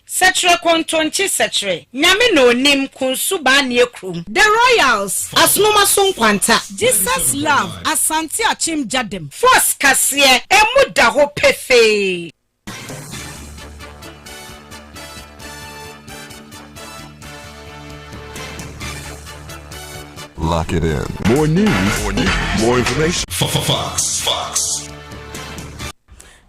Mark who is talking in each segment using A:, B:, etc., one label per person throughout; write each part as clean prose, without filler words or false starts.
A: Setre kontonchi setre. Nyame no nim kunsuba ne krum. The Royals. Asnoma son kwanta. Jesus Love. Asante achim jadem. Force kasiye. Emu da ho pefe.
B: Lock it in. More news. More information. Fox.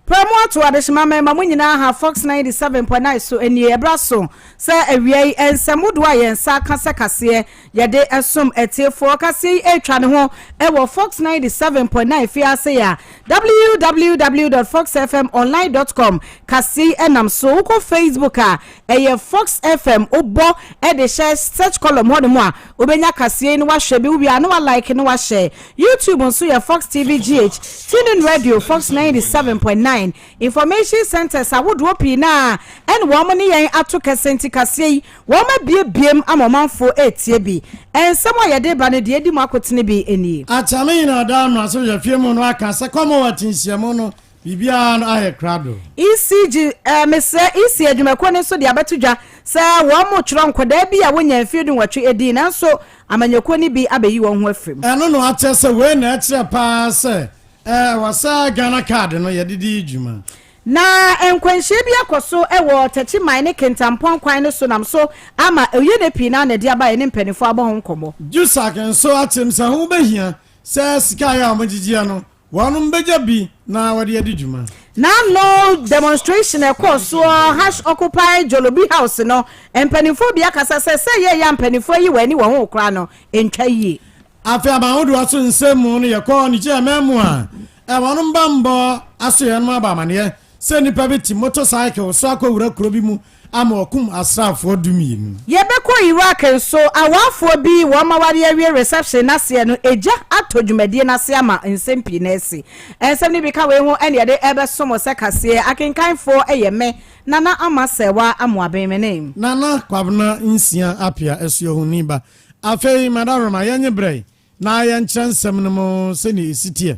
C: Promo to adeshima member mu nyina ha Fox 97.9 so eni ebraso se awie ensamudwa yen sa kase yede esom etiefo kase etwa ne ho e wo Fox 97.9 fiase ya www.foxfmonline.com kase enam so ko Facebook a eye Fox FM obo e de share search column ho mo a obenya kase ni wa hwe bi wi anu wa like ni wa share YouTube nso ye Fox TV GH TuneIn Radio Fox 97.9 information centers awodo pina and woman yen ato kesenti kase woma biem amomanfo etie bi ensemo yede ba ne de edi makotene bi eni
D: atame na da no aso ya fiemu no aka se komo watinsiemo no bibia no ahe krado ECG mese isi adwumako ne so de abetudwa se womo chiro nkoda bi a wonya fiedun watwe edi nanso amanyako ni bi abeyi won ho afrim eno no atese we na akire pa se wasa Ghana card no yedidi djuma
C: na enkwanhye bi akoso ewo tachi mine kentampon kwan no so nam so ama oye ne pina na de aba ne mpanifo aba ho nkomo
D: jusa ken so atem sa ho behia se sika ya omagigia no wonu beja bi na wade yedi djuma
C: na no demonstration ekoso hash occupy Jolobi house no mpanifo bi akasa se ye ya mpanifo yi wani wo ho kra no entwa yi
D: afi amahudu aso nsemu no yekọ ni je memu a wonu mbambo aso ye no aba mane se nipa beti motorcycle so akowura kuro bi mu ama okum asrafo dumien
C: yebekọ Iraq so awafo bi wo mawari awie reception na se no eja atodwumadie na se ama nsempi na esi ensem ni bi ka we ho ene de ebe somo se kase akenkanfo eyeme nana amasewa amoaben menem
D: nana kwabna nsia apia esio huniba afei madaroma yenye brei na yenkyensem no mo se ni esitie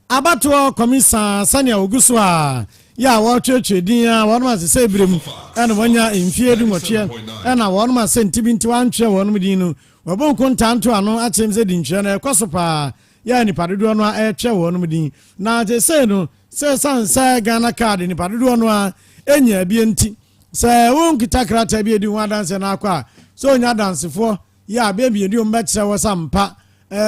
D: abato komisa sania oguso a ya wo twetwedin a wonu ma se brem ene wonya emfie du nwotwe ena wonu ma se ntibinti wantwe wonu din no wobon kontanto ano achem se di ntwe na ekoso pa ya ni padodo no a etwe wonu din na je se no se sansa Ghana card ni padodo no a enya bi enti se won kitakrata bi edi ho danse na akwa so nya dansefo ya bebi edi o mbakyere wo sampa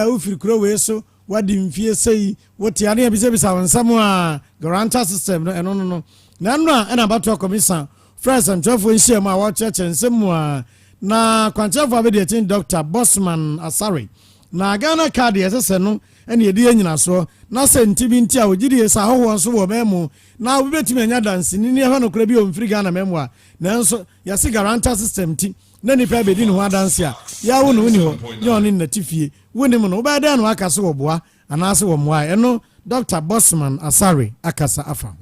D: ufiri kuro we so wadi mfie sei wote ane bisa wonsamu a guarantor system no eno no na no a na bato komisa fresh and 12 nhia ma wa church nsemu a na kwanchefo abedi etin Dr. Bosman Asare na Ghana card yesese no ene yedi anyina so na senti bi nti a ogidi esa hoho so wo memu na obetimi anya dansi ni ehwa no kura bi o mfiri Ghana memu a na nso yesi guarantor system ti na nipa bedi no ho dansi a ya wo no ni ho ye oni natifie woni mu no ba da no akase wo boa anase wo moa eno Dr. Bosman Asare akasa afa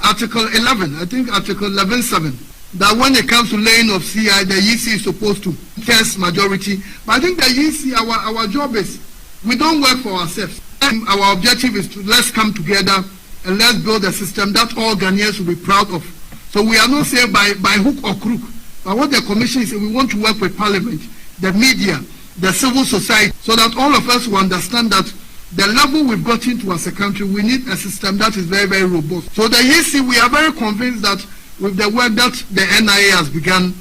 E: Article 11, I think Article 11.7, that when it comes to laying of CI, the EC is supposed to test majority. But I think the EC, our job is, we don't work for ourselves. And our objective is to let's come together and let's build a system that all Ghanaians will be proud of. So we are not saying by hook or crook. But what the commission is, we want to work with Parliament, the media, the civil society, so that all of us will understand that the level we've got into as a country, we need a system that is very, very robust. So the EC, we are very convinced that with the work that the NIA has begun,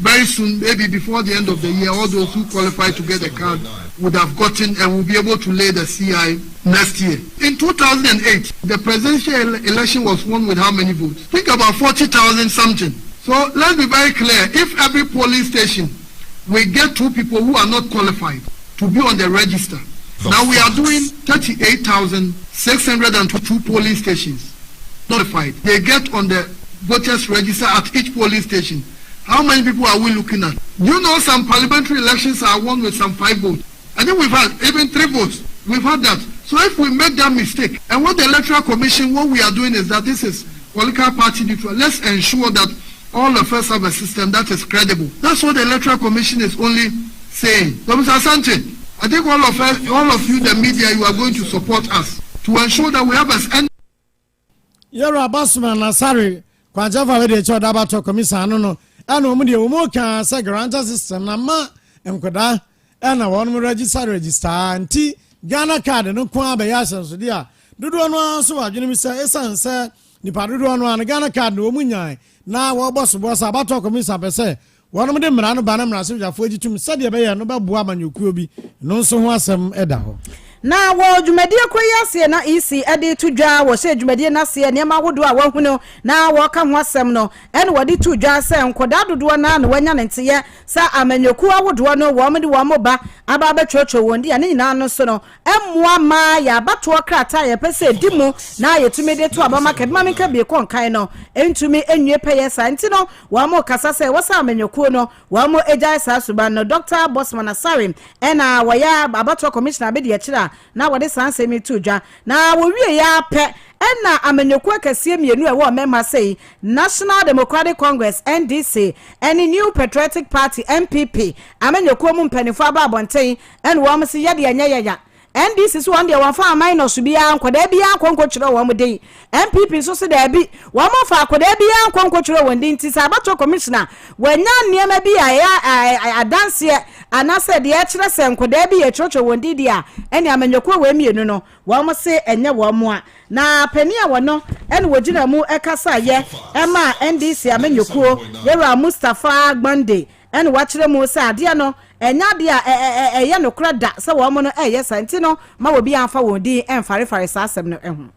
E: very soon, maybe before the end of the year, all those who qualify to get a card would have gotten and will be able to lay the CI next year. In 2008, the presidential election was won with how many votes? Think about 40,000 something. So let's be very clear. If every polling station we get 2 people who are not qualified to be on the register, now we are doing 38,602 polling stations notified. They get on the voters register at each polling station. How many people are we looking at? You know, some parliamentary elections are won with some 5 votes. I think we've had even 3 votes. We've had that. So if we make that mistake, and what the Electoral Commission, what we are doing is that this is political party neutral. Let's ensure that all of us have a system that is credible. That's what the Electoral Commission is only saying. So Mr. Asante, I think all of us, all of you, the media, you are going to support us to ensure that we have
D: Yero Abasman Nasari, Kwajafa Vede Chodabato Commission, no, and Omudi Umoka, Sagranta system, Nama, and Koda, and I want to register, and T, Ghana card, no Kwabe Yasas, dear. Do one so I didn't miss Essan, sir, the Paduan and Ghana card, no Munya. Now, what was Abato Commission, per se. One of them ran a banner, Rasu, for you to study a bay, no Babuaman, you could be, no so wasam Edaho.
C: Na wo dwumadi akoyase na isi ade to dwa wo se dwumadi na se niam awodo a wohuno na wo ka ho asem no ene wode to dwa se nkoda dodo na na wanya ntiye sa amanyoku awodo no wo mde wo moba aba betwocho wondi ane nyina no so no emmoa ma ya bato krata ye pese dimu na yetumede to abama kedma menka bi ko nkan no entumi enwie peye sa nti no wo mo kasa se wo sa amanyoku no wo mo ejai sa suban no Dr. Bosman Asare ena wo ya abato commissioner be de kira na wode sanse mi to dwa na wo wie ya pe ena amenyoku akasie mienu e wo mema sei National Democratic Congress NDC any New Patriotic Party NPP amenyoku mu mpanifo aba abonten ene wo mse yede anya NDC so one dey one fa minus bia nkoda bia nkonkotchiro wo mden MPP so se da bi wo mo fa akoda bia nkonkotchiro wo ndin ti sa abato commissioner wanya niema bia ya adanse anase de e kire se nkoda bia chocho wo ndidi a ene amanyokwa we mienu no wo mo se enye wo mo a na pani a wono ene wogina mu ekasa ye ema NDC amanyokwo yera Mustafa Gbande ene wachire mu se ade no enya dia eye no krada se wo mo no eye santi no ma wo bi anfa wo di enfare sa asem no ehu.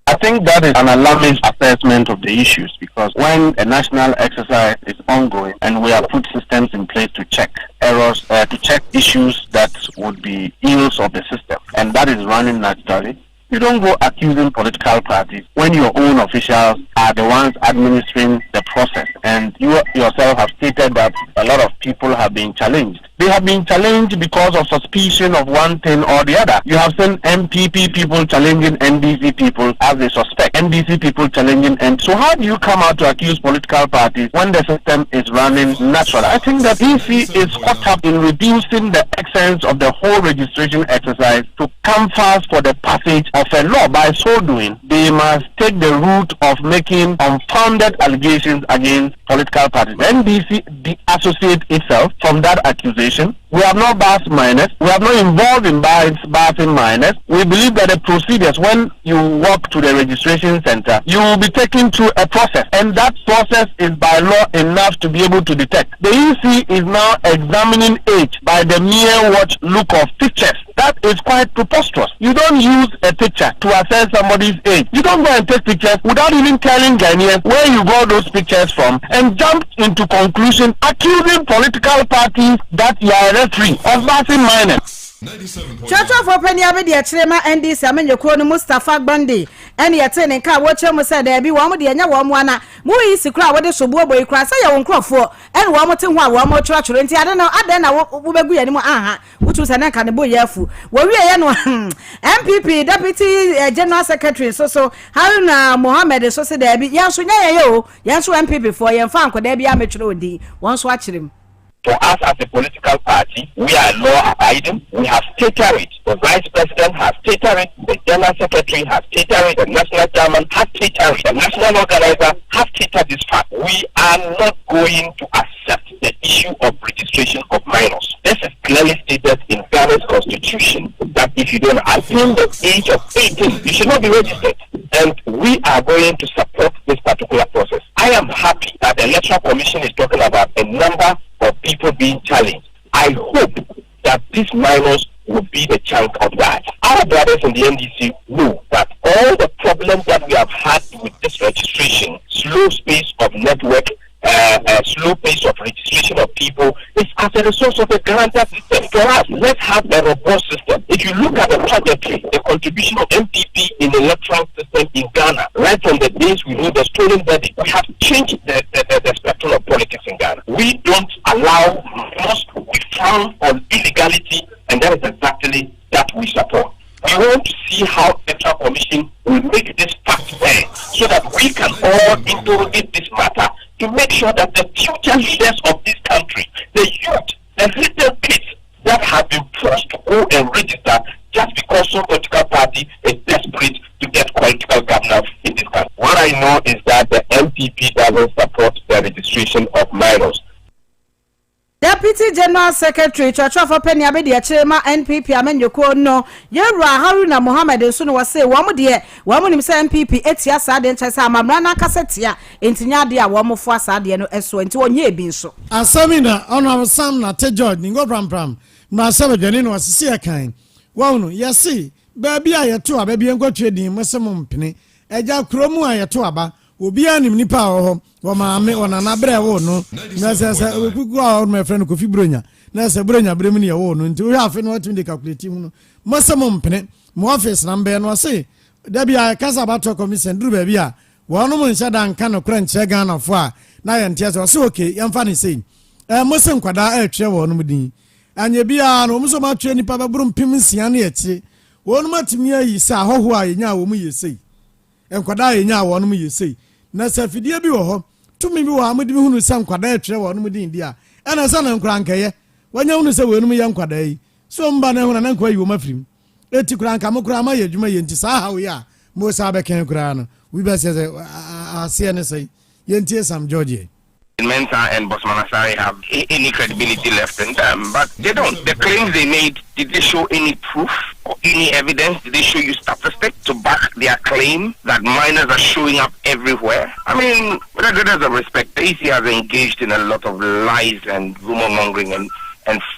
F: I think that is an alarming assessment of the issues because when a national exercise is ongoing and we have put systems in place to check errors, to check issues that would be ills of the system, and that is running naturally, you don't go accusing political parties when your own officials are the ones administering the process. And you yourself have stated that a lot of people have been challenged. They have been challenged because of suspicion of one thing or the other. You have seen MPP people challenging NDC people as they suspect. NDC people challenging. And so how do you come out to accuse political parties when the system is running naturally? I think that DC is caught up in reducing the essence of the whole registration exercise to come fast for the passage of a law. By so doing, they must take the route of making unfounded allegations against political parties. The NDC deassociate itself from that accusation. We have not passed minors. We have not involved in passing minors. We believe that the procedures, when you walk to the registration center, you will be taken through a process, and that process is by law enough to be able to detect. The EC is now examining age by the mere look of pictures. That is quite preposterous. You don't use a picture to assess somebody's age. You don't go and take pictures without even telling Ghanaians where you got those pictures from and jump into conclusion accusing political parties that you are a referee of passing minors.
C: Church of Open Yabedi Chema NDC Amenyoko Mustafa Gbande ene yete ne ka wo chemu se da bi wo mo de nya wo mo ana mo yi sikra wo de sobo boy kra sa ye wo nkrofo ene wo mo te ho a wo mo chura nti ade na wo begu ye ni mo aha wutu se ne ka ne boy afu wo wie ye no MPP Deputy General Secretary so Haruna Mohammed so se da bi ya so nya ye o ya so MPP for ye fa anko da bi amechura odi won so akirem.
F: For us as a political party, we are law abiding. We have stated it. The Vice President has stated it. The General Secretary has stated it. The National Chairman has stated it. The National Organizer has stated this fact. We are not going to accept the issue of registration of minors. This is clearly stated in Ghana's constitution that if you don't attain the age of 18, you should not be registered. And we are going to support this particular process. I am happy that the Electoral Commission is talking about a number of people being challenged. I hope that these minors will be the chunk of that. Our brothers in the NDC know that all the problems that we have had with this registration, slow pace of network, slow pace of registration of people, is as a result of the granted system. For us, let's have a robust system. If you look at the trajectory, the contribution of MPP in the electoral system in Ghana, right from the days we knew the stolen verdict, we have changed the spectrum of politics in Ghana. We don't allow most, we frown on illegality, and that is exactly that we support. We want to see how the Electoral Commission will make this fact fair so that we can all interrogate this matter to make sure that the future leaders of this country, the youth, the little kids that have been forced to go and register just because some political party is desperate to get political governance in this country. know is that the MPP doesn't support the registration of minors.
C: Deputy General Secretary Church for Penny Abedi Chema NPP Amenyoko no Yera Haruna Mohammed Nsuno was say one de one MPP etia sad and chasa mamrana casetia intinya dia one more for sad no eso nti onye bi so
D: asamina ono sam na te George ningo pram na sebe dwene no asisi akan wo no yesi baabi ayeto aba bi enkotwe din mesem mpene eja kromu ayeto aba obi anim nipa ho wo maame wona na bre wo no na sese okugu a my friend Kofi Bronya na se Bronya bre mu ne wo no nti wo afi no watimi de calculate mu no mesem mpene mo office na mbe no say da bia kasa bato commission duru baabi a wo no mo nhyɛ da nka no kra nkyɛ Ghana fo a na yɛ ntia so say okay yɛmfa ne sei mesem kwada atwe wo no mudin anya bia no mo so ma twe nipa baburu mpim nsia na yɛkye wo no matimi ayi sa hoho a yenya wo mu yesei enkwada yenya wo no mu yesei na safidie bi wo ho tumi bi wo amudi bi hunu sa nkwada atwe wo no mu din dia ɛna sa na nkura nkɛye wanya hunu sɛ wo no mu yɛ nkwada yi so mba na hunu na nkwa yi wo mafirim eti kura nka mo kura ma yɛ adwuma yɛ nti sa ha wo ya mo sa be ken kura no we be say asia ne say yɛntie Sam George.
F: Mensa and Bosmanasari have any credibility left in them, but they don't. The claims they made, did they show any proof or any evidence? Did they show you statistics to back their claim that minors are showing up everywhere? I mean, with a great of respect, the EC has engaged in a lot of lies and rumor mongering and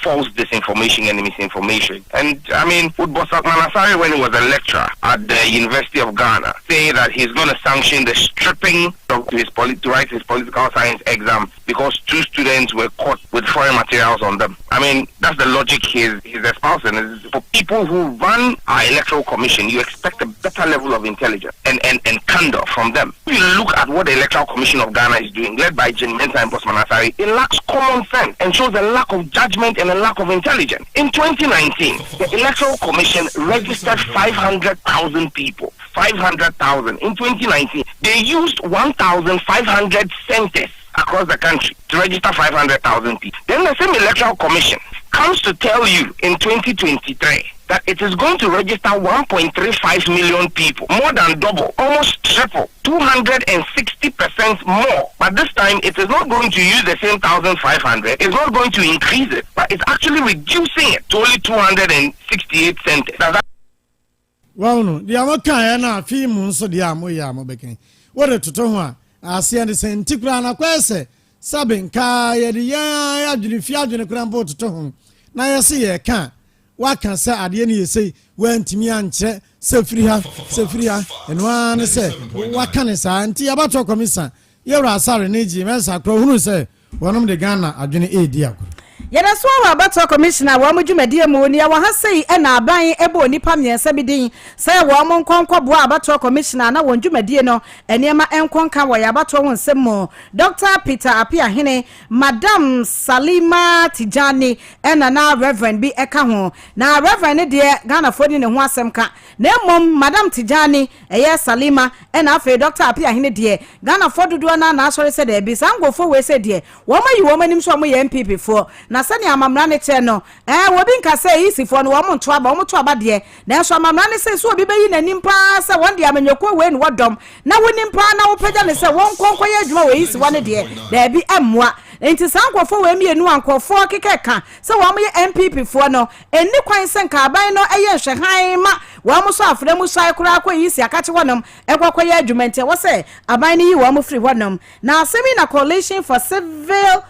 F: false disinformation and misinformation. And I mean, with Bosak Manasari, when he was a lecturer at the University of Ghana, say that he's going to sanction the stripping of to write his political science exam because 2 students were caught with foreign materials on them. I mean, that's the logic he's espousing. For people who run our electoral commission, you expect a better level of intelligence and candor from them. If you look at what the Electoral Commission of Ghana is doing, led by Jim Mensah and Bosman Asari, it lacks common sense and shows a lack of judgment and a lack of intelligence. In 2019, the Electoral Commission registered 500,000 people. 500,000. In 2019, they used 1,500 centers across the country to register 500,000 people. Then the same Electoral Commission comes to tell you in 2023 that it is going to register 1.35 million people, more than double, almost triple, 260% more. But this time, it is not going to use the same 1,500. It's not going to increase it, but it's actually reducing it to only 268 centers.
D: Well, no, the American na film so the amoya mobeken. What a totoa, I see and the Santikra na kwese, Sabin ka ya the ya fiadu ne krampo to home. Na ya see ye can. What can say at the end you say, when Timian se free and one say, what can I say? Auntie about your commission. You're a sorry, Niji, Massa Crow, who say, one of the Ghana, I didn't eat dear.
C: Yena so abato commissioner wa mujumedie mu ni wa hasei e na aban ebo nipa miensa bidin say wa mo nkonkwo bo abato commissioner na wonjumedie no enema enkonka wa abato wonsem mo Dr. Peter Apiahene, Madam Salima Tijani na Reverend bi eka ho na Reverend de Ghana fodi ne ho asem ka na mom Madam Tijani eye Salima na afi Dr. Apiahene de Ghana fododo na asori se de bi sangofo we se de wo mayi wo manim so mo ye MPP fo na sani amamra ne che no wobi nka say isifo no wo monto aba de na so amamra ne say so obi bayi nanim pa say won de amanyoko we ne wodom na wonim pa na wo pagya ne say won konko ye adwuma we isi wone de da bi ammoa enti sankofo we mienu ankofo kekeka say wo mo ye MPP fo no eni kwan se nka aban no eye hwehan ma wo mo so afre mu so akura akwa isi akache wonom ekokwa ye adwuma nti wo say aban ne yi wo mo free wonom na asemi na coalition for civil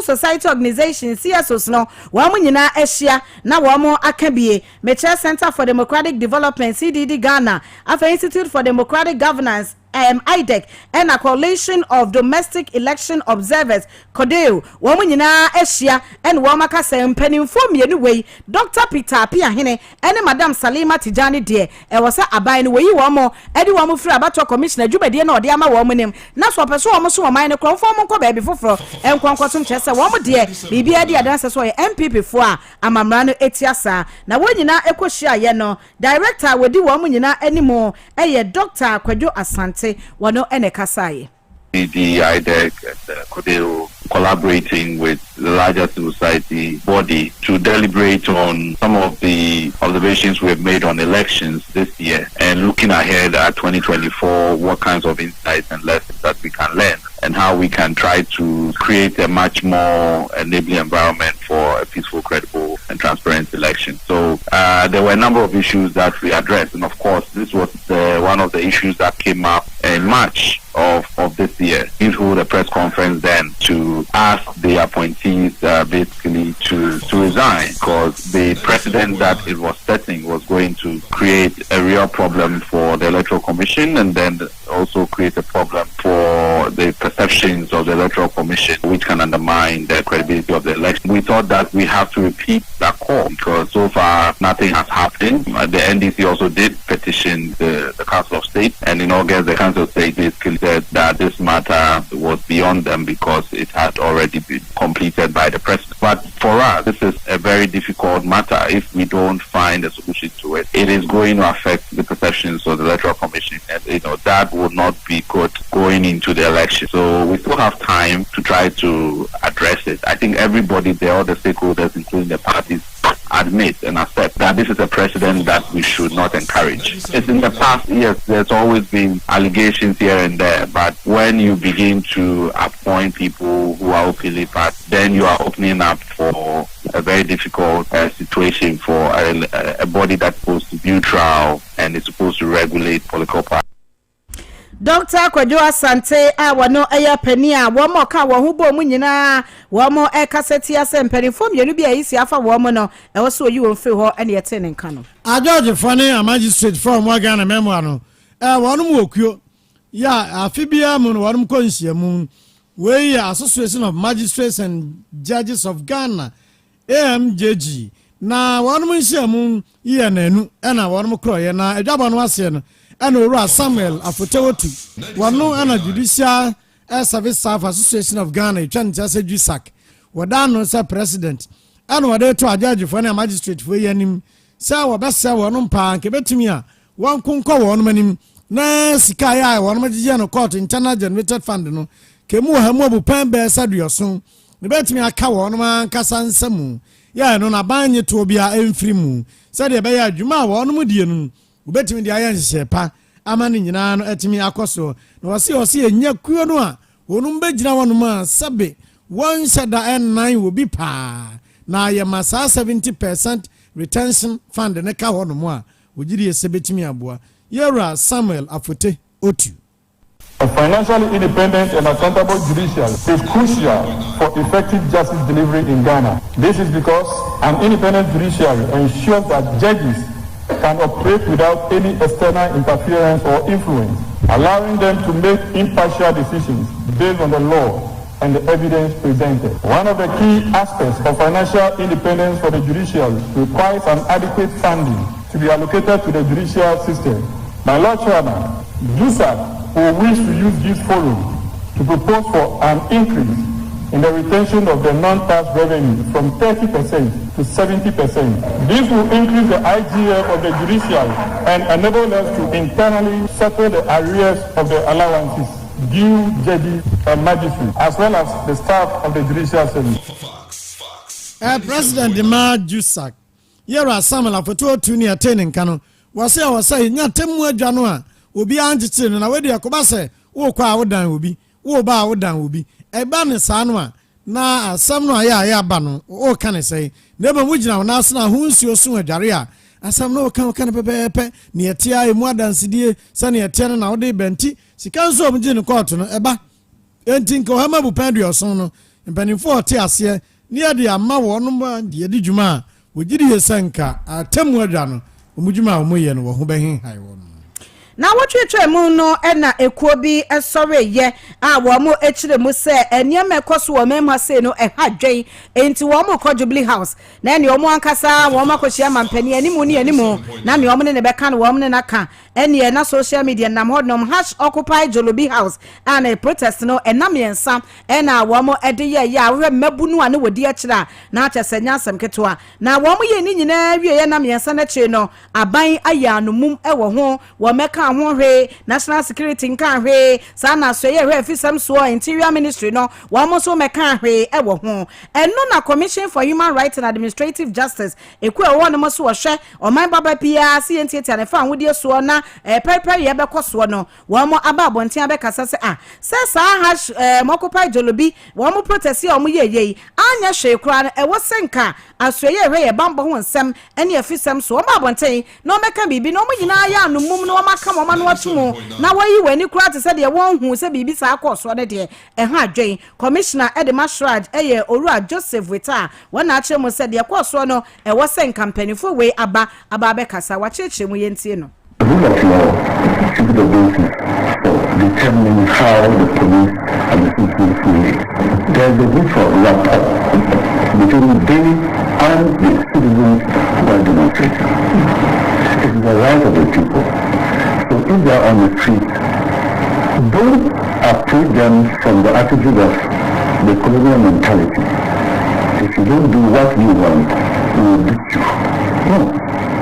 C: society organizations CSOs no wa mu nyina ahia na wa mu akabie Meche Center for Democratic Development CDD Ghana, Afa Institute for Democratic Governance IDEC and a coalition of domestic election observers CODEO wa mu nyina ahia and wa maka say mpanimfo mienu wei Dr. Peter Apiahene and Madam Salima Tijani de e was aban no wei wa mo edi wa mu free abato commissioner dwumade na ode ama wa mu nim na so peso wa mo so wa man no kronfo mo nko ba bi foforo enkonkwotum chese wa mu de bibia de adanse so ye MPP fo a amamra no etiasa na wo nyina ekohia ye no director wodi wa mu nyina animo eye Dr. Kwadwo Asante wano ene kasaye
F: the IDEC and CODEO collaborating with the larger civil society body to deliberate on some of the observations we have made on elections this year and looking ahead at 2024, what kinds of insights and lessons that we can learn and how we can try to create a much more enabling environment for a peaceful, credible and transparent election. So there were a number of issues that we addressed, and of course this was one of the issues that came up in March of this year. We hold a press conference then to ask the appointees basically to resign, because the precedent that it was setting was going to create a real problem for the Electoral Commission, and then also create a problem for the perceptions of the Electoral Commission, which can undermine the credibility of the election. We thought that we have to repeat that call, because so far nothing has happened. The NDC also did petition the Council of State, and in August the Council of State basically said that this matter was beyond them because it had already been completed by the President. But for us, this is a very difficult matter. If we don't find a solution to it, it is going to affect the perceptions of the Electoral Commission, and that would not be good going into the election. So we still have time to try to address it. I think everybody there, all the stakeholders, including the parties, admit and accept that this is a precedent that we should not encourage. It's in the past, yes, there's always been allegations here and there, but when you begin to appoint people who are openly part, then you are opening up for a very difficult situation for a body that's supposed to be neutral and is supposed to regulate political parties.
C: Dr. Kwadwo Asante wano eya pani a wo mo ka wo ho bo mu nyina wo mo e kaseti asempani fom yenu bia yisi afa wo mo no e wo so yi wo mfe ho ene yete ne nka no
D: a George Fane a magistrate from Ghana memoir no wo no mu okuo ya afibia mu no wo no konhia mu we Association of Magistrates and Judges of Ghana AMJG na wo no nhia mu ye nanu na wo no kro ye na adwaba no ase no and Ora Samuel Afotewotu wano ana Judicial Service Staff Association of Ghana Chanchase Jusak wadano sa president and wade to judge for na magistrate for yanim sa wabasa wano mpa nke betumi a wan kunko wano manim na sika ya wano magije no court internal generated fund no kemu hamu abupan be saduoso ne betumi aka wano man kasa nsamu ya no na banye to bia emfiri mu sa de be ya adwuma wano mu die no ubetimi di ayan shepa amani nyina no etimi akoso na wase enya kuo no a wonum begina wonom a sabe won shada n9 will be pa na ye masa 70% retention fund ne ka wonom a wogiri esebetimi aboa Yera Samuel Afote Otu.
G: A financially independent and accountable judiciary is crucial for effective justice delivery in Ghana. This is because an independent judiciary ensures that judges can operate without any external interference or influence, allowing them to make impartial decisions based on the law and the evidence presented. One of the key aspects of financial independence for the judiciary requires an adequate funding to be allocated to the judicial system. My Lord Chairman, JUSAC will wish to use this forum to propose for an increase in the retention of the non-tax revenue from 30% to 70%. This will increase the IGF of the judiciary and enable us to internally settle the arrears of the allowances due judges and magistrates, as well as the staff of the judicial service.
D: President Dima Jusak, Yera Samuel Afoto Otu ni attaining kano. Wase nya temu adwano a obi anjiti no na we de akobase wo kwa awodan obi wo ba awodan obi eba ne sanu a na asam no aya ba no o ka ne sei na ba mu gina na asna ho nsuo so adware a asam no ka ne pepepe ne etia emu adansidie sa ne etia na wo de benti sika nso omje ne court no eba enti nka ha mabu pandu oson no mpanifo ote ase ne ya de ama wo no ma de di dwuma a wogiri yesanka atemu adwano omujuma omoye no wo ho behin hai wo
C: na wotwetwe mu no na ekuo bi esore ye a wo mo ekire mu se eniam ekoso wo mema se no hadwen enti wo mo ko Jubilee House na ne wo mo ankasa wo mo akohia mampani animu ne animu na ne wo mo ne beka no wo mo ne naka ene na social media nam hodnom #occupy Jubilee House and protest no enam yensa na wo mo ede ye ya we mabunu ane wodi akira na achese nyasem ketoa na wo mo ye ni nyina wie ye nam yensa na chi no aban aya no mum e wo ho wo meka nka ho hwe national security nka hwe sa na so ye hwe fisam so interior ministry no wa mo so meka hwe e wo ho eno na commission for human rights and administrative justice eku e wo no mo so wo hwe oman baba pia CNT ne fa hodie so na pepe ye be koso no wa mo aba abonten abekasa se se sa hash mokopai jolobi wa mo protest ye o mo ye anya hwe kura no e wo senka aso ye hwe ye bambo ho nsem ene afisam so ma abonten no meka bibi no mo nyina ya no mum no maka mo ma no atumo na wayi wani kura te se de won hu se bibi sa akoso ne de ha adwen commissioner Edema Shrad eye Orua Joseph Weta wana ache mo se de akoso no e wo senka mpanifo we aba bekasa wa cheche mu yentie no.
H: The rule of law should be the basis for determining how the police and the citizens will live. There is a need for rapport between they and the citizens who are demonstrating. It is the right of the people. So if they are on the street, don't approach them from the attitude of the colonial mentality. If you don't do what you want, we will beat you. No.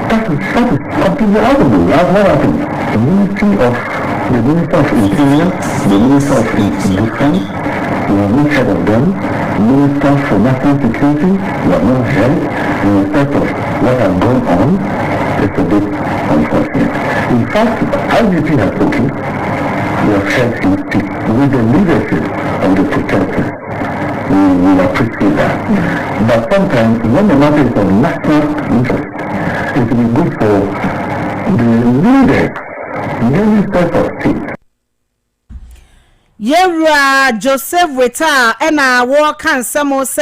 H: That is completely out of the way. That's what happened. The Minister of Interior, the Minister of Defense, we have not heard of them. Minister for National Security, we have not heard. In respect of what has gone on, it's a bit unfortunate. In fact, IGP has spoken. We have heard him speak with the leadership of the protesters. We appreciate that. But sometimes, when the matter is of national interest, it will be good for the leaders, ministers of state.
C: Yewra Joseph Weta ena wo kan samo se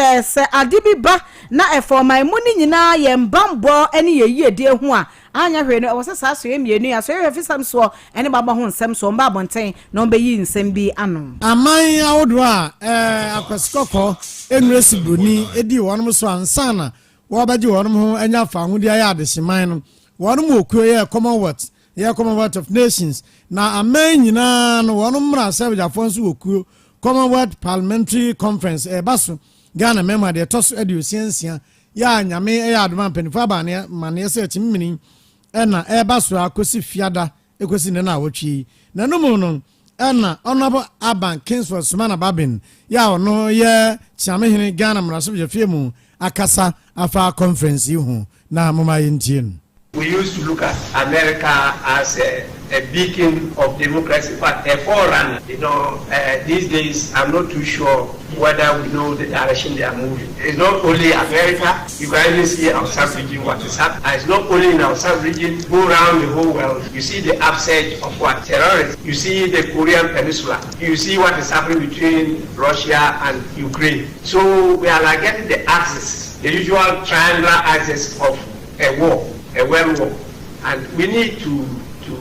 C: adibi ba na efo mai muni nyina ye mbambo ene ye yie ho a anya hwe no wo se sa so ye mienu ya so ye fisam so ene baba ho nsem so mba bonten no be yi nsem bi ano
D: aman awodo a akoskoko enresi broni edi wonom so ansana wo baje wonom ho anya fa hodi aye adehyeman no wonom okuo ye Commonwealth ye Commonwealth of Nations na aman nyina no wonom mra sabjafo nso okuo Commonwealth Parliamentary Conference baso Ghana member de toso edusiansia ya nyame ya adoma penifo abane mane se chimini na baso akosi fiada ekosi ne na wotwi na no mu no na honorable Aban Kingsford Sumana Babin ya ono ye chiamehene Ghana mrasobjafie mu akasa afa conference yi ho na moma yintie.
I: We used to look at America as a beacon of democracy, but a forerunner. These days I'm not too sure whether we know the direction they are moving. It's not only America. You can even see our sub-region what is happening. It's not only in our sub-region. Go around the whole world. You see the upsurge of what? Terrorists. You see the Korean Peninsula. You see what is happening between Russia and Ukraine. So we are like getting the axis, the usual triangular axis of a war. A world war, and we need to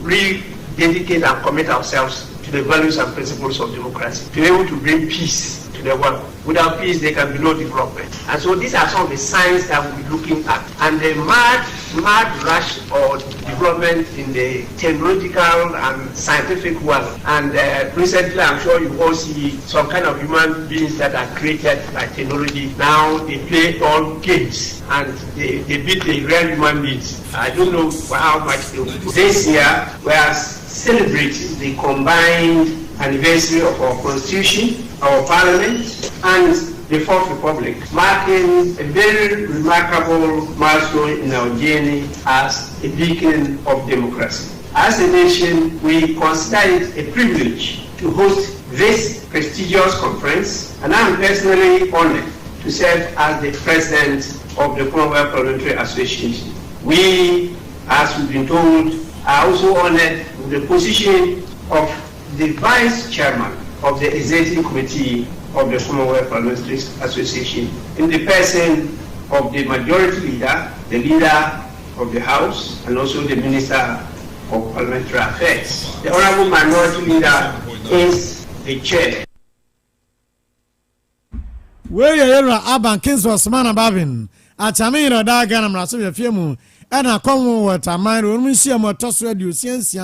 I: rededicate and commit ourselves to the values and principles of democracy, to be able to bring peace to the world. Without peace, there can be no development. And so these are some of the signs that we're looking at. And the mad rush or development in the technological and scientific world. And recently, I'm sure you all see some kind of human beings that are created by technology. Now they play all games and they beat the real human beings. I don't know how much they will do. This year, we are celebrating the combined anniversary of our constitution, our parliament, and the Fourth Republic, marking a very remarkable milestone in our journey as a beacon of democracy. As a nation, we consider it a privilege to host this prestigious conference, and I'm personally honored to serve as the president of the Commonwealth Parliamentary Association. We, as we've been told, are also honored with the position of the vice chairman of the executive committee of the Commonwealth Parliamentary Association, in the person of the majority leader, the leader of the House, and also the Minister of Parliamentary Affairs. The honorable minority leader is the chair.
D: Where you Aban Kingsford Sumana Babin, at Chamino Dagan and Rasoya Fiemu, and a Commonwealth, a mine, when we see a motos radio science.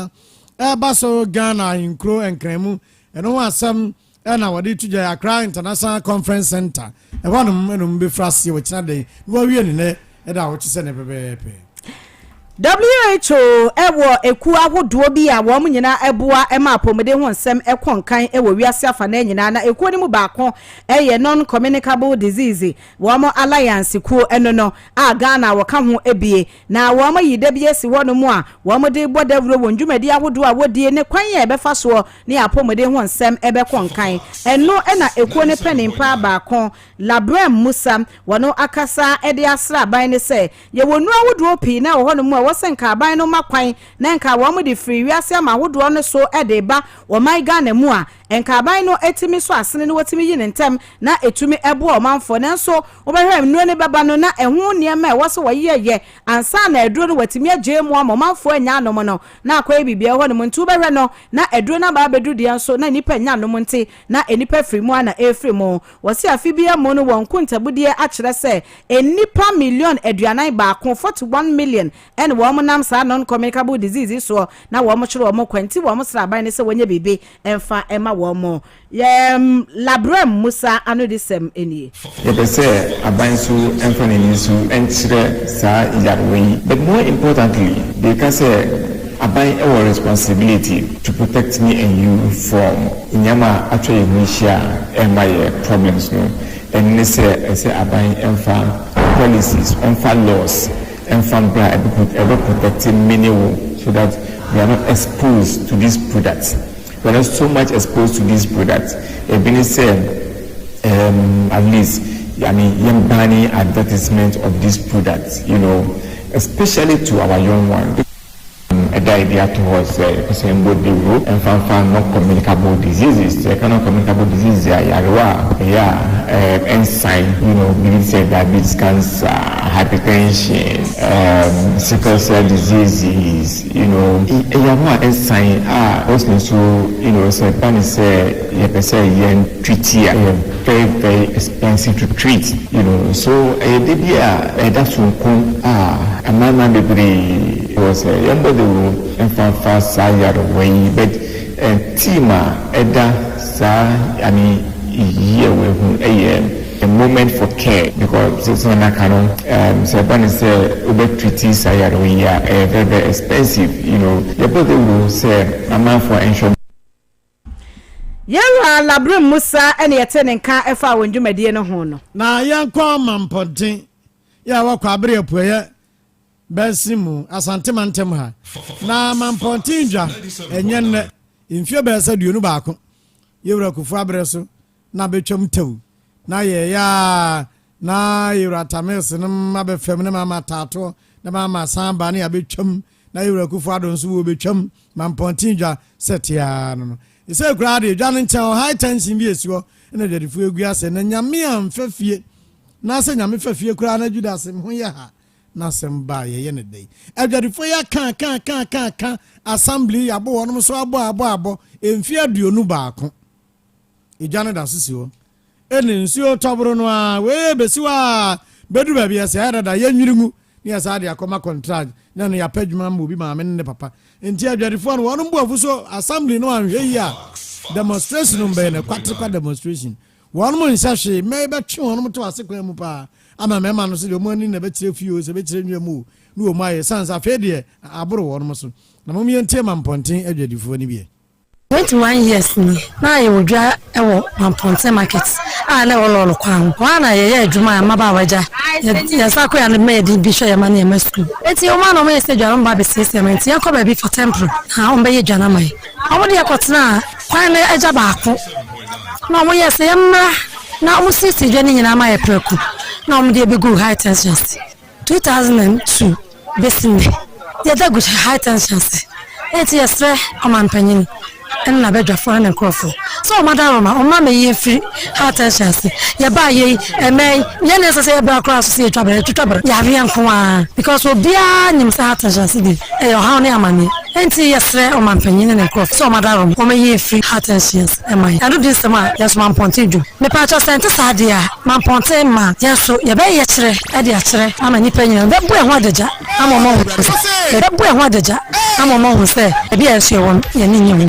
D: Baso Ghana in Crow and Kremu, and one some and our to Accra International Conference Center. And one of them be frosty which Sunday, we are in there, and I would send a baby.
C: WHO ewo eku ahodoɔ bi a wɔn nyina eboa ema apomede ho nsɛm ɛkɔnkan ewo wiase afa na nyina na eku ne mu baako ɛyɛ non communicable disease wɔn alliance ku eno no a Ghana wɔka ho ebie na wɔn yi da bi esi hɔ no mu a wɔn de bɔ dawuro wɔ ndwumadi ahodoɔ a wɔdie ne kwan yɛ ɛbɛfa soɔ ne apomede ho nsɛm ɛbɛkɔnkan eno ɛna eku ne penimpa baako Labrem Musa wɔn akasa ɛde asra aban ne sɛ yɛ wɔn nu ahodoɔ pii na wɔ hɔ no mu a wɔsɛnka aban no makwan na nka wɔn de free wiase ama ahodoɔ no so ɛde ba wɔman Ghana mu a enka aban no etimi so asene no watimi yi ne ntem na etumi ebo omanfo nanso wobɛhwɛ nnuro ne baba no na ɛho niema ɛwɔ so wɔyeyɛ ansa na eduro no watimi agye mu omanfo anya anom no na akwa bibia hɔ no ntu bɛhwɛ no na eduro na ba bedu dia nso na nipa anya anom nti na enipa firi mu ana efiri mu wɔsi afibia mu no wɔn kuntabudie akyerɛ sɛ enipa million aduanan baako 41 million ɛne wɔn nam saa non communicable disease so na wɔn kyerɛ wɔn kwanti wɔn sra aban ne sɛ wɔnyɛ bibi ɛmfa ɛma wɔn Labrem Musa anodisem enie
J: yɛpɛ abansu ɛmfa n'ani so ɛnkyerɛ saa yarwe but more importantly they can say aban our responsibility to protect me and you from nyama atwa yɛhyia ɛma yɛ problems no ɛne sɛ aban ɛmfa policies ɛmfa laws ɛmfa bra ɛbɛ protecting many so that we are not exposed to these products. We are not so much exposed to these products. Been said, at least, banning advertisement of these products, especially to our young ones. The idea towards saying both the root and found non-communicable diseases. The non-communicable diseases are ensign, we say diabetes, cancer, hypertension, sickle cell diseases, ensign also say pani say treaty very, very expensive to treat, so that's a man was a young body and fast side away, but Tima Edda Sa, year with a moment for care because it's on a canon. Sabani say Uber treaties are very, very expensive, your body will say a man for insurance.
C: Yara Labrem Musa and the attending car if I went to Medina Hono.
D: Now, young common ponting, ya walk a bria prayer. Besimu asante mantem ha na mampontinja enyen infio besa duonu baako yewura kufu abreso na betwam tew na ye ya na yewura tames no mabefem ne mama tato na mama samba ne abetwam na yewura kufu adonso wo betwam mampontinja setia no ise grade dwan nchen high tension bi esuo na dedifu eguase na nyame amfafie na se nyame fafie kura na judas ho ye ha na semba ye ne dey adwadifo ya kan assembly yabo wonom so abo emfi aduonu baako ejane da sisi ho ene nsuo tobro no a we besiwa bedu ba bia se ada da ye nwirimu ne ya sa de akoma contract na no ya padwuma ma obi ma me ne papa enti adwadifo no wonom bo afuso assembly no anhwe yi a demonstration mbe ne kwatikwa demonstration wonom nsahwe me betwe wonom to asekwan mu pa ama mema no se de mo ani na betire fio se betire nwemu no mo aye sansa fede aboro wonom so na mo mientie mamponten adwadifo ni bie
K: 21 years ni na ye wodwa ewo Mamponte market na wololo kwan wana ye adwuma maba waja ya sako ya me di bi hwe ya ma na ma school enti o ma no me se dwaro mba be cement ya ko ba bi for temple ha on be ye dwana mai o de yakotena kwan na eja baako na mo ye se yamra na mo sisi dwani nyina ma ye preku na mo de be go high tension 2002 besime ya da go high tension enti yesre o man panyin and na bedwa for na crofo so madam o ma me ye free heart tensions ye ba ye men ye ne say bra cross say twabere ya re nko a because obia nim say heart tensions di e yo ha ne amane enti yesre o man panyin na crofo so madam o me ye free heart tensions e mai I do this ma yes man ponte ju me pa cho sente sadia man ponte ma yeso ye be ye kire e de akire ama ni panyin be bu e ho adeja ama mo be bu e ho adeja ama mo say e bi e so won ye ni nyi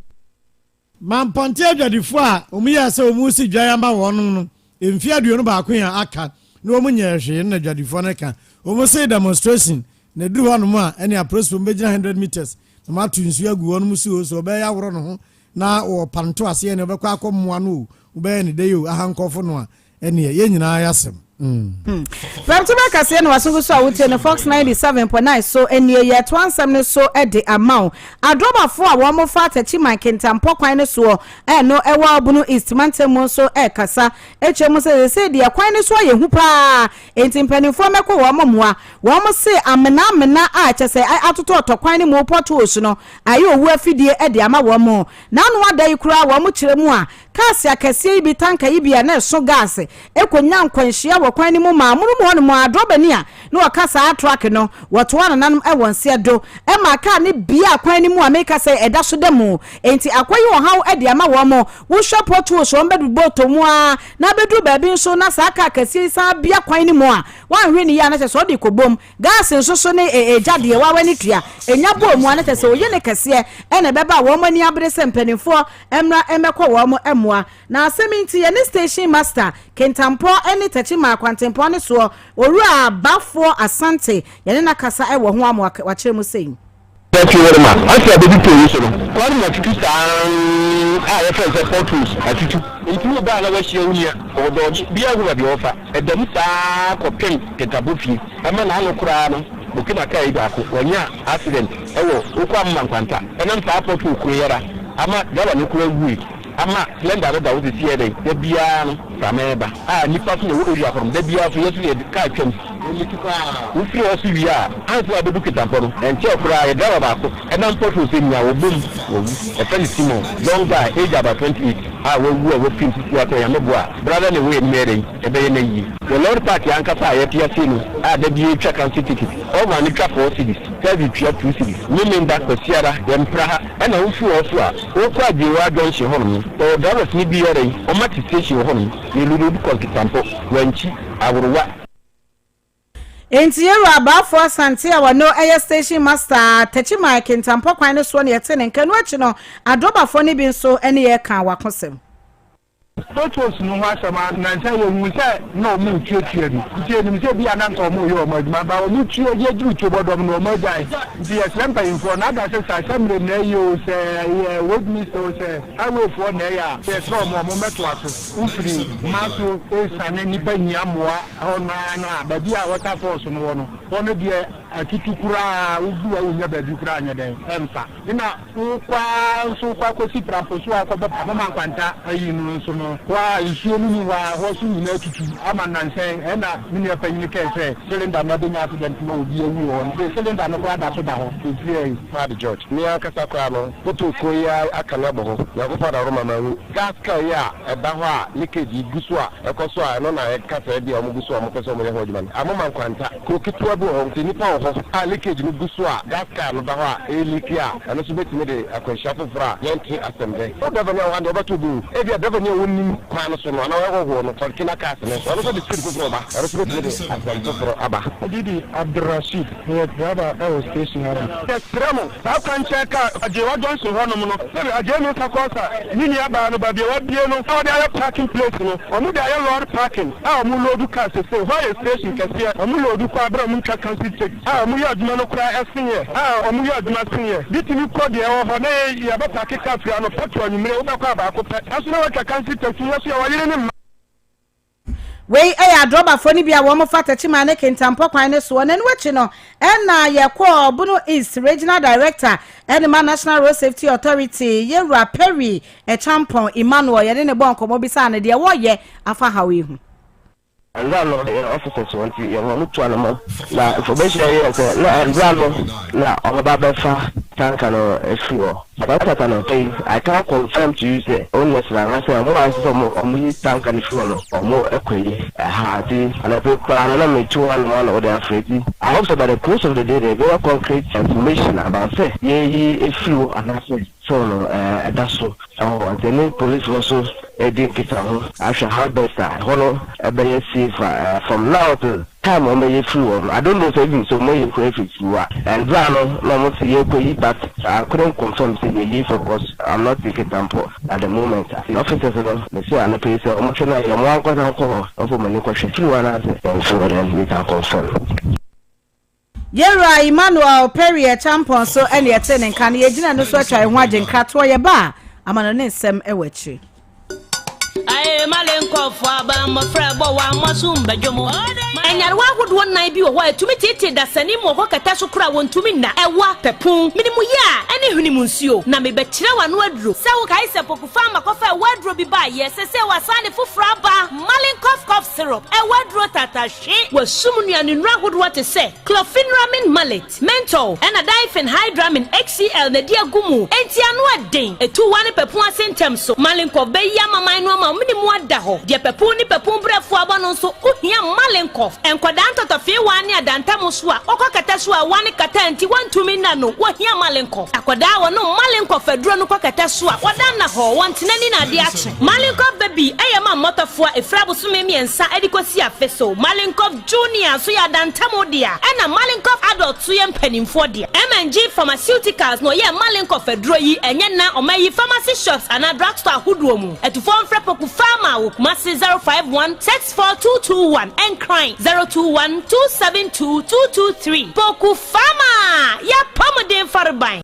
D: Mamponte adwadifo a omuya se omusi dwayamba wono no emfi aduonu baako ya aka na omunya hwe na adwadifo ne ka omusi demonstration na duru hɔ no ma ɛne aprospo mbɛgyina 100 meters na matu nsu agu hɔ no mu so so ɔbɛyɛ aworo no ho na wɔ panto ase ne ɔbɛkɔ akɔmmoa no ɔbɛyɛ ne day o ahankɔfo no a ɛne yɛ nyinaa yasɛm
C: Pemtuma kase na wasungu so awutie ne Fox 97.9 so enie ye to ansem ne so e de amaw adrobafo a wo mo fa tachi man kentampo kwan ne so no ewa obunu East Mantemu so kasa echemu se de kwan ne so ye hu pa enti mpanimfo mekọ wo mo moa wo mo se amena a chese atoto otokwan ne mo poto osu no aye owu afidie e de ama wo mo na no adai kura wo mo kiremu a kasi akase bi tanka ibia na so gas ekonya nkwanhia kwan ni mu ma munu mu hono mu adrobani a na wakasa track no wotoa nanam e wonse do e ma ka ne bia kwan ni mu a make say eda so demu enti akwayi wo hawo e de ama wo mo wo shopoto so mbedu boto mu a na bedu ba bi nso na sa aka akase sa bia kwan ni mu a wan hwe ni ya na so de kobom gas nso so ne jade wa wani tua enya bo mu a na se oye ne kase e na beba wo mo ni abre se mpanimfo emra emekọ wo mo emoa na aseminti ye ne station master kentampo eni tachi ma kwantempo ne so oru abafo asante ye na kasa e wo ho am wa kire mu sei.
F: Thank you very much. I said the police no. Kwani na tutu san ya friends portals atutu. Ntu ba na wa hia unia. Odo bia hu ba bi ofa. Edam sa kopem ketabofi. Ama na anu kura no. Bukina kai ba ko wonya accident. Ewo okwa mmankwanta. Enam sa portal ko yera. Ama dala no kura wu. Ama lenda da wo ti ede. De bia no sameba. Nipa so wo ori akrom. De bia so yesu ye ka twem. Ufiri osu wi a anso abedu kitampo no enche okura ye dara ba ko enam portal se nya wo bom wo e feli Simon young guy age about 28 wo wu wo pin ti ya ya mebo a brother ne we mere e be na yi the lord park yankasa ya tia se no da bi etwa kan ticket o ma ni twa 4 cities service twa 2 cities women that kwasiara dem praha na ufiri osu a wo kwa jewa junction hono o dara ni bi yare o mati station hono ni lulu ko kitampo wanchi awurwa
C: enti yeru abafo asante a wano eye station master tachi ma kentampo kwan ne so ne yete ne nkanu achi no adobafo ne bi nso ene ye kan wakosem
G: Totos no wasama na nsa ye hu se na o mu tuatua bi tie nim se bia na nto mo ye o maduma ba o mu tuo ye duru tuo bodom no o magai di example info na da se sa semre na ye o se ye wod mi so se awe fo na ya se so mo meto aso ufiri maso e sane ni ba nyamoa ona ba bia water force no wono wono die akitukura ubu a unya ba dukura anya den emfa ina kwa kosi trapo so akọ ba mama kwanta ayi no so no kwa isuo nu wa hosu nyina tutu ama nansen ena mini afanyi kese cylinder na de nya accident no obi ewu on the cylinder no kwa da so da ho free Father George mi akasa kwa no foto ko ya akana bo ho ya ko fada roma na gas ka ya e ba ho a leakage guso a ekoso a no na e kasa e dia mo guso a mo pese mo ye ho juma amama kwanta ko kitwa bo ho nipa ho a leakage no guso a gas ka no ba ho a e leak ya ano so betime de akwasha fofra yenti assemble o da banya wa do ba to bu e bia da banya woni kwano so no na wa ho no for kina cast no so so de script ko ba so betime de assemble fofra aba didi Abdurrashid he brother our station ara extremo ba kan cheka ajewa Johnson ho no no ajewa no takosa nini aba no ba bia wa bie no o da parking place no o mu da ya road parking a mu load car se why station kase o mu load kwa abra mu nka council check a mu ya aduma no kura esinye a o mu ya aduma sinye bitimi ko de o ho na ya ba park car fia no petrol nyimre o ba kwa ba ko pe aso na wa council check yaso ya wa yire ne
C: wei adrobafo ni bia wo mo fata chima ne kentampo kwan ne so ne nwachi no na ye ko bunu East Regional Director Enema National Road Safety Authority Yewra Perry champon Emmanuel ye ne bon komo bisa ne de wo ye afa hawe hu
F: Andalo officers want you want to animal na information here so na andalo na obaba fa tanka no efuo abata no pay I can confirm to you say only na say mo an so mo tanka ni fuo no mo ekwe ha ti ana pe kwa na me tu one o dey afraid I hope so by the course of the day they go concrete information about say ye efuo anase so no that's so the police also did get how best I safe from now to time on the through. I don't know if even so many if you are and Brano no see but I couldn't confirm say because I'm not taking tampo at the moment. The officers they say and the police are emotional and one question of many questions through and answer and so then we can confirm.
C: Yera Emmanuel Perry champion so ene yete ne nka ne yegina no so atwa ho agenka to ye ba amano ne nsem ewachi
L: Aye malenko fo aba mo fra bo wa mosum badwomo enyarwa hodo nan bi wo ho atumi tete da sani mo ho kata so kura wontumi na ewa pepun minimu ya ene hunimu nsuo na me bekire wa no aduro se wo kai se poku fama ko fa waduro bi ba ye se wa sane fufura ba malenko cough syrup waduro tata hwe wasum nuane nura hodo te se clofenramin mallet menthol ena diphen hydramin HCl na dia gumu enti anu aden etu wane pepun asentem so malenko be ya maman no ma minimu ada ho de pepun ni pepun brefo aba no so ohia malenko enkoda ntoto fe wane adantam so a okokata so a wane kata enti wantumi na no ohia malenko akoda wo no malenko faduro no kokata so a wodan na ho wontenani na de ache malenko baby eyema motofo a efrabo so memiensa edikosi afeso malenko junior so ya adantam dia ena malenko adult so ye mpanimfo dia MNG pharmaceuticals no ye malenko faduro yi enye na omayi pharmacy shops and drugstore huduo mu etufo mfrepoku pharma wo kumasi 051642221 and crying 0212722223 poku pharma ya pomodin farban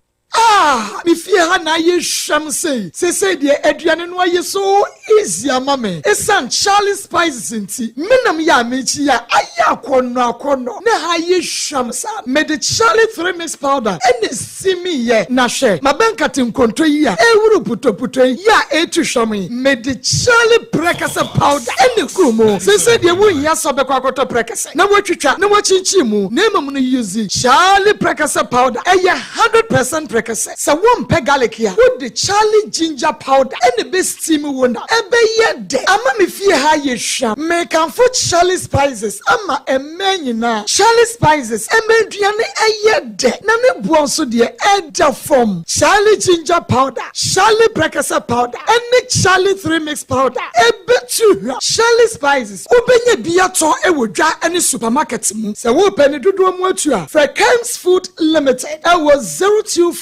M: mi fie ha na ye hwam sei de aduane no aye so easy amame esan Charlie Spices nti menam ya mechi ya aya akono ne ha ye hwam sa me de Charlie 3 mix powder ene simi ye na hwe mabenkate nkonto yi a ewuru putoputo ya etu hwam me de Charlie prekasa powder ene kumo sese de wu nya so be kwakoto prekasa na wotwitwa na wochinchi mu na emam no use Charlie prekasa powder eye 100% prekasa so one pe garlic here with the Charlie ginger powder and the best steam wonder ebe ye de ama me fie ha ye hwam me kan for Charlie Spices ama emenyina Charlie Spices emeduane eye de na ne buonso de eda form Charlie ginger powder Charlie prekasa powder and the Charlie 3 mix powder ebe tu Charlie Spices obenye biato ewodwa ene supermarket mu se wo pe ne dodo mu atu a Frequency Food Limited I was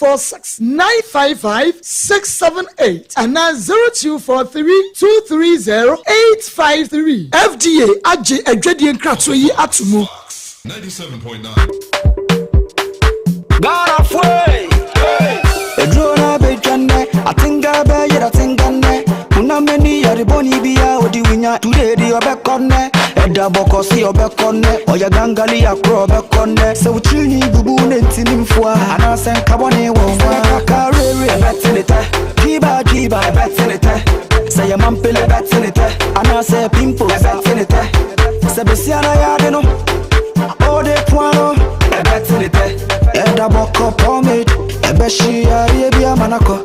M: 0246-955-678 and now 0243-230-853. FDA AJ Edwedian Kratsoyi Atumu
B: 97.9
N: God of way Edrona Bejane Atinga Bayer Atingane Una many Yariboni Bia Odiwinya today the Obekone Eda Bokosi Obekone Oya Gangali Akro Obekone So Chini Bubune Tinimfwa Anasen Kabone Wawa Karere Betinite Kiba Betinite Say a mampele Betinite Anase Pimpo Betinite Sebesiana Yadeno Ode Puano Betinite Eda Boko Pomade Ebeshi Arabia Manako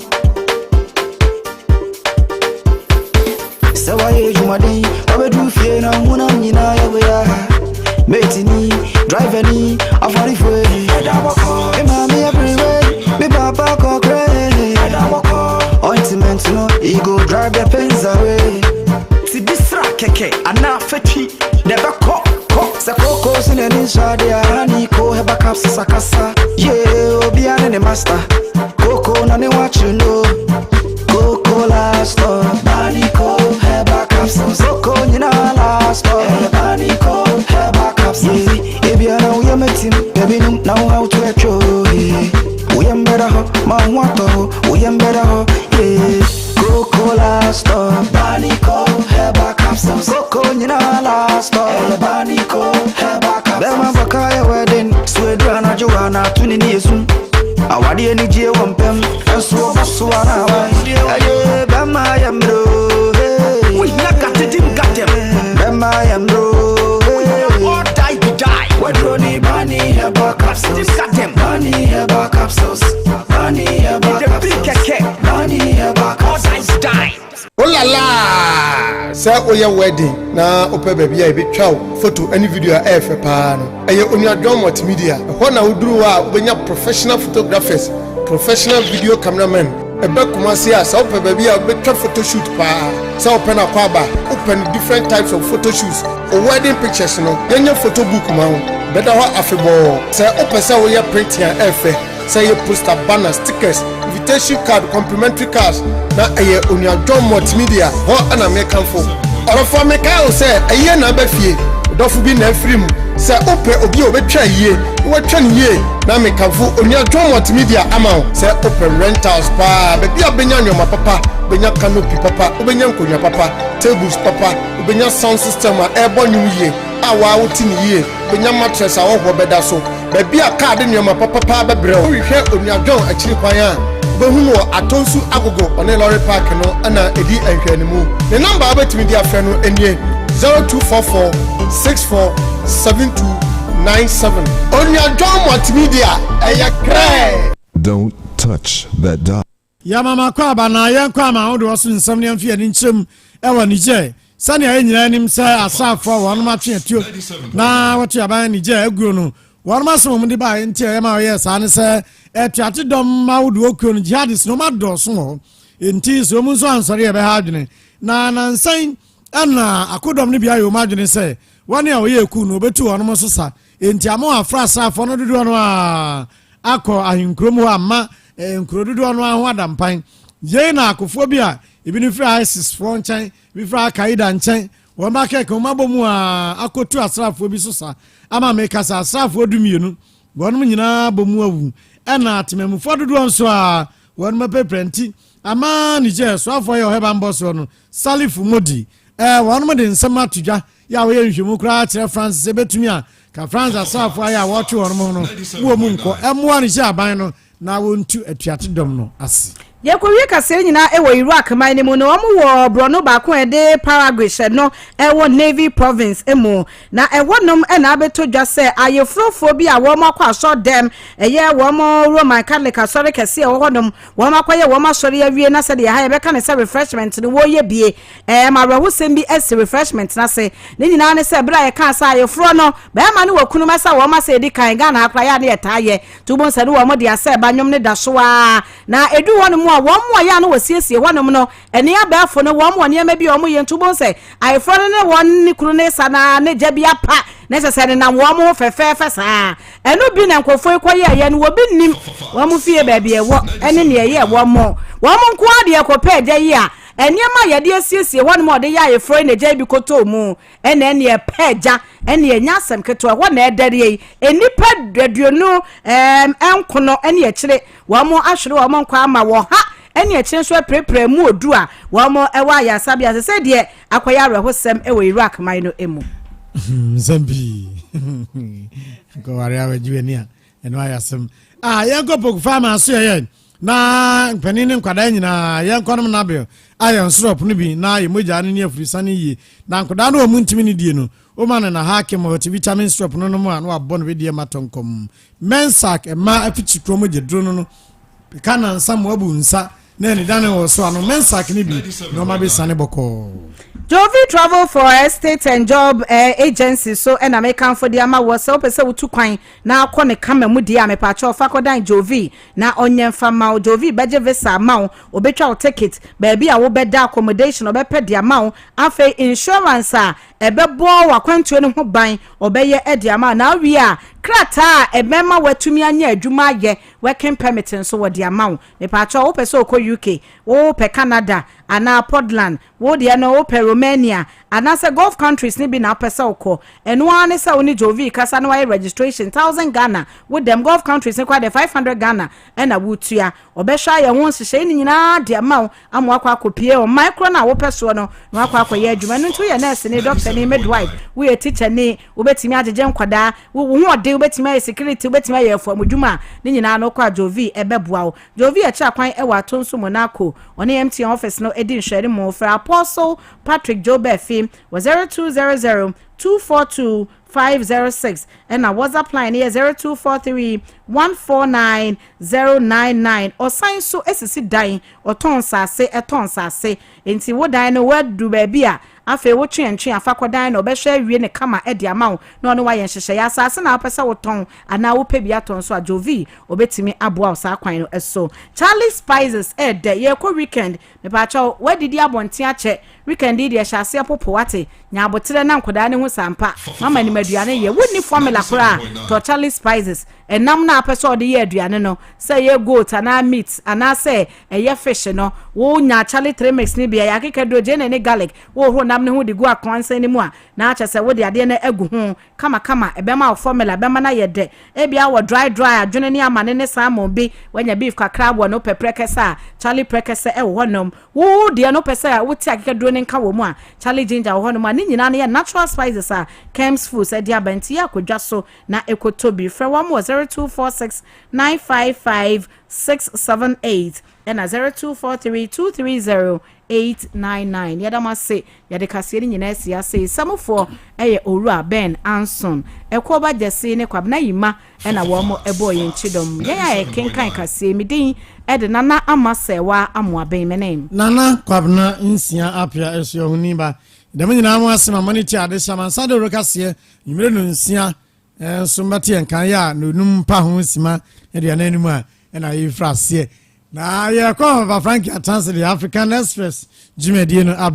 N: Sawa ye jumadi obedu fie na huna nyina ya metini driver ni afari fwe edaboko e mami everywhere me papa ko crazy edaboko ointment no he go drive the pains away tibisra keke ana feti debeko sakoko sine ni shade ani ko heba kapsa sakasa yeah obi ane ne master koko na ne watch you know koko last baniko heba kapsa soko nyina last baniko heba kapsa ebi ana uya metim ebi num na how to echo uya mbera ho ma wato uya mbera ho koko last baniko heba kapsa soko nyina last baniko heba kapsa bema bakaya wedding swedra na joana tuni ni yesu awadi eni je wampem enso basuana wa aye bema yamro we got them bema yamro we all die wedroni bani heba capsules got them bani heba capsules bani heba capsules bani heba capsules die
M: oh la la say oya wedding na ope baby a betwa photo any video a efe pa no eye onuadom multimedia ho na uduru a obenya professional photographers professional video cameramen ebe kumasi a say ope baby a betwa photo shoot pa say open akwaba open different types of photo shoots or wedding pictures no yenya photo book ma ho better ho afebo say ope say oya print ya efe say you poster banner stickers invitation card complimentary cards na eye onuadom multimedia ho ana make am for or for me ka o say eye na ba fie dofu bi na afrim
O: se ope obi obetwa yie wotwa ne yie na mekafo onia John multimedia ama se open rentals pa bebi abenya nyoma papa benya canopy papa obenya nkonya papa tables papa obenya sound system a ebo nyu yie awa woti ne yie benya mattress a wo beda so bebi a card nyoma papa bebre o hwe onia John akiri kwan a behunu atonsu agogo one lorry park no ana edi enhwanimu ne number abetimi dia frɛ no enie 0244 64 7297 Onya John multimedia eyakre.
B: Don't touch that dot.
D: Ya mama kwa bana ya kwa ma odo so nsam ne mfie ni nkyem ewa nije sani ayi nyina nim sa asafo won ma twe tuo na wotu aban nije aguro no won ma so mum de ba nti ya ma ye sa ne se etuate dom ma odo okuo no jihadis no ma do so ho enti so mu so ansori e be ha adwene na nsan ana akodom ne bia yo ma adwene se woni a oye eku no obetu won mo so sa enti amo afra asafo no dodo no a akọ ahinkrom ho ama nkrododo no aho adampan ye na akofo bi a ebi ni fra ISIS fo nchen bi fra Kaida nchen wo ma keke wo mabomu a akotu asrafo bi so sa ama me kasa asrafo dumienu wonum nyina bomu awu na atemamufo dodo nso a wonum peprenti ama nije so afọ ye oheba mboso no Salifu Modi wonum de nsema tudwa ya wo ye nhwemu kra kire France ebetumi a ka France asrafo aya wo twe wonum no wo mu nko emwa ni je aban no na wontu atuate dom no asi
C: Yekowie kase nyina ewo Iraq man ni mu no omo wo brono ba ko ede Paraguay no ewo Navy province emu na ewo nom na abeto dwa se ayefrofo bi a wo makwa so dem eye wo mo Roman Catholic asori kase ewo hodom wo makwa ye wo masori awie na se de ha ye beka ne se refreshment no wo ye bie ma rahu sem bi ese refreshment na se ne nyina ne se bra ye ka sa ayefro no be ma ne wakunu masa wo ma se di kan ga na akra ya ne yetaye tubon se ne wo mo de ase ba nyom ne da so a na edu wo won ya no wasiesie honom no ene abafo no won ne ma bi o mo ye ntubon se ayefo ne won ni kru ne sana ne jabia pa necessary na won fefefe saa eno bi na nkofo ikoye ye no obi nim won fie ba bi ewo ene ne ye won nko ade ekope je ye a eniema ye de asiesie honom ode ya ayefo ne je bi koto mu ene ne peja ene enya asem keto ho na edare enipa aduonu enkono ene ye kire won ahwere won nkwa ama wo ha eni echen so prepare mu odu a wo mo ewa ya sabia se de akoya rehosem ewo Iraq man no emu
D: Zambi ko wari aweju eni a eno ayasem yenko pok farmer so ye na panini nkwada nyina yenko no na be ayon syrup no bi na yemoja ne afurisa yi na nkwada no mu ntimi ne die no o ma na hakim vitamin syrup no no mu a no abon we die matonkom mensak ma afichi kromo je dro no kana nsam wabu nsa na ni dane wo so ano mensak ni bi no ma be sane boko
C: Jovi Travel for Estate and Job Agency so and American for the ama was so pese wutu kwan na akọ ne kama mu dia me pa cho fakodan Jovi na onyen fama Jovi beje visa ma obetwa ticket baabi a wo beda accommodation obepɛ dia ma afa insurance a ebebo wakwantuo ne ho ban obeye edia ma na wi a krata ebema watumi anya adwuma ye working permit nso wo dia ma me pa cho wo pese okọ UK wo pe Canada ana Portland wo dia no wo pe Romania anase Gulf countries ni bi na pesa okọ eno ane sa oni Jovi kasa na registration 1000 Ghana with them Gulf countries ni kwa de 500 Ghana na wutua obehwa ye ho nhye ni nyina de ma amo akwa akopie o micro na wo peso no na akwa akoye adwuma no nto ye nurse ni doctor ni midwife we teacher ni obetimi ajeje nkwada wo ho ode obetimi aye security obetimi aye afo adwuma ni nyina no kwa Jovi ebeboa o Jovi e kira kwan e wa tonso Monaco oni MTN office no edi nhwere mo for Apostle Patrick Jobefi was 0200 242 506 and our WhatsApp line here 0243 149 099 or sign so esisi dan or ton sase enti wo dan no wadu baby a afa wo twen afakodan no behwe wie ne kama e dia mawo no no wa yen hyehye ya asase na apesa wo ton ana wo pe bia ton so a Jovi obetimi aboa sa kwan no eso Charlie Spices de ye ko weekend me pa cha wadidi abonte ache weekend di hyase apopo wate nya abotere na nkoda ne ho sampa mama ni maduane ye woni formula kora to Charlie Spices enam na apese ode ye aduane no say ye goat ana meat ana say ye fish no wo nya chale 3 mix ni bia ya kekado je ne garlic wo ho nam ne ho de gu akwansa ni mu a na acha say wo de ade na agu ho kama ebema formula bema na ye de e bia wo dry adwene ni amane ne salmon bi wanya beef kakra wo no peprekesa chale prekesa e wo nom wo de no pesa wo ti akekado ne nka wo mu a chale ginger wo no ma ni nyina na ye natural spices a Kems Foods e dia banti ya kodwa so na ekotobi frɛ wa mo 0246 955 678 and 0243 230 yada ma se yade kase ni nyina sia se samofo eye owura Ben Anson ekoba jese ne kwabna yima na wo mo ebo ye nchidom ya kenkan kase midin ede nana amasewa amoaben menem
D: nana kwabna nsia apia esio huni ba dem nyina mo asema mani ti ade sama sado rekase yimre no nsia sombati enkan ya no num pa ho sima ede ananum a na yifrase na ye ko ba Frank Atanse the African Express jimedie no